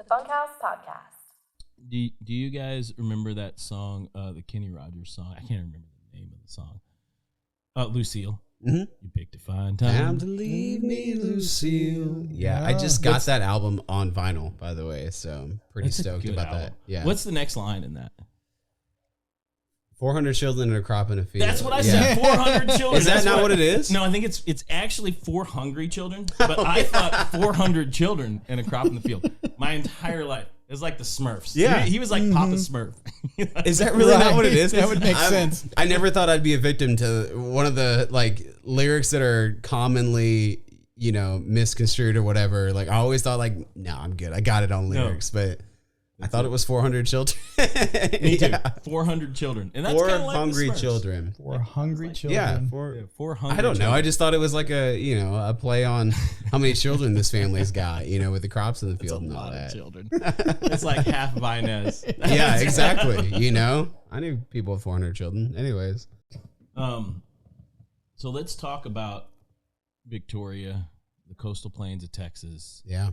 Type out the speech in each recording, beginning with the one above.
BunkHaus Podcast. Do you guys remember that song, the Kenny Rogers song? I can't remember the name of the song. Lucille. Mm-hmm. You picked a fine time to leave me, Lucille. Yeah, I just got that album on vinyl, by the way, so I'm pretty stoked about that. Yeah. What's the next line in that? 400 children in a crop in a field. That's what I said. 400 children. Is that not what it is? No, I think it's actually 4 hungry children. But I thought 400 children in a crop in the field. My entire life. It was like the Smurfs. Yeah. He was like Papa Smurf. Is that really not what it is? That would make sense. I never thought I'd be a victim to one of the like lyrics that are commonly, misconstrued or whatever. Like I always thought like, no, I'm good. I got it on lyrics, but I thought it was 400 children. Me too. 400 children. And that's 4 kind of like hungry children. 4 hungry children. Yeah, 4 hungry I don't know. children. I just thought it was like a play on how many children this family's got, with the crops in the field and all that. Children. It's like half Vinez. Yeah, exactly. I knew people with 400 children. Anyways. So let's talk about Victoria, the coastal plains of Texas. Yeah.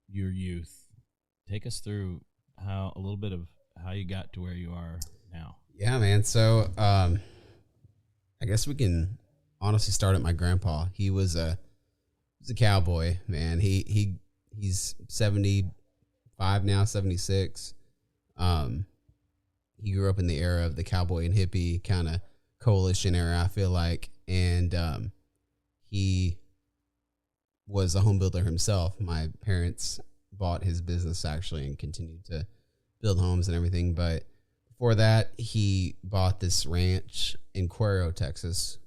Your youth. Take us through a little bit of how you got to where you are now. Yeah, man. So, I guess we can honestly start at my grandpa. He was a cowboy, man. He's 75 now, 76. He grew up in the era of the cowboy and hippie kind of coalition era, I feel like. And, he was a home builder himself. My parents bought his business actually and continued to build homes and everything. But before that, he bought this ranch in Cuero, Texas,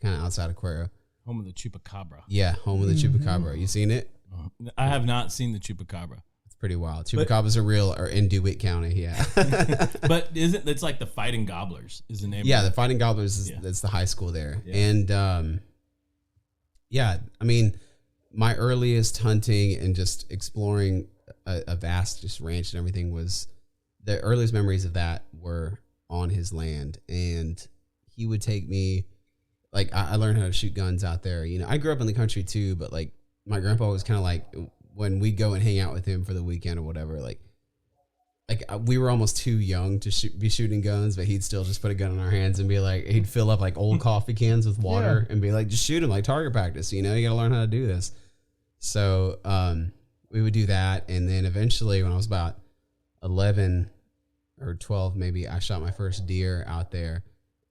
kind of outside of Cuero. Home of the Chupacabra. Yeah, home of the Chupacabra. You seen it? I have not seen the Chupacabra. It's pretty wild. Chupacabras are real, or in DeWitt County, yeah. But it's like the Fighting Gobblers is the name. Yeah, the Fighting Gobblers, that's the high school there. Yeah. And, I mean, my earliest hunting and just exploring a vast just ranch and everything was the earliest memories of that were on his land. And he would take me, like, I learned how to shoot guns out there. I grew up in the country too, but like my grandpa was kind of like when we go and hang out with him for the weekend or whatever, like we were almost too young to be shooting guns, but he'd still just put a gun in our hands and be like, he'd fill up like old coffee cans with water and be like, just shoot him, like target practice, you gotta learn how to do this. So we would do that. And then eventually when I was about 11 or 12, maybe, I shot my first deer out there.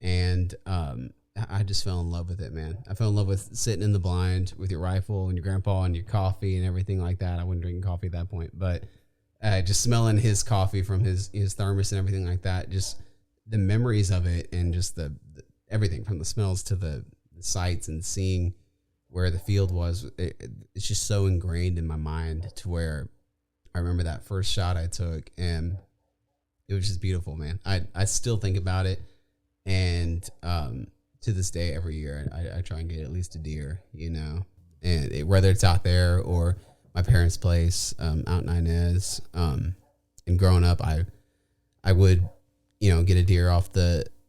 And I just fell in love with it, man. I fell in love with sitting in the blind with your rifle and your grandpa and your coffee and everything like that. I wasn't drinking coffee at that point, but just smelling his coffee from his thermos and everything like that. Just the memories of it and just the everything from the smells to the sights and seeing where the field was, it's just so ingrained in my mind to where I remember that first shot I took and it was just beautiful, man. I still think about it. And to this day, every year, I try and get at least a deer, and whether it's out there or my parents' place out in Inez. And growing up, I would, get a deer off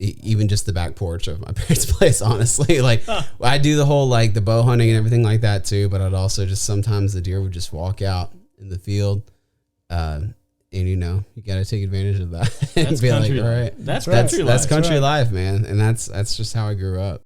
even just the back porch of my parents' place, honestly. Like, I do the whole, like, the bow hunting and everything like that, too. But I'd also just sometimes the deer would just walk out in the field. And, you got to take advantage of that. And That's be country like, all life. right. That's country life. That's country life, man. And that's just how I grew up.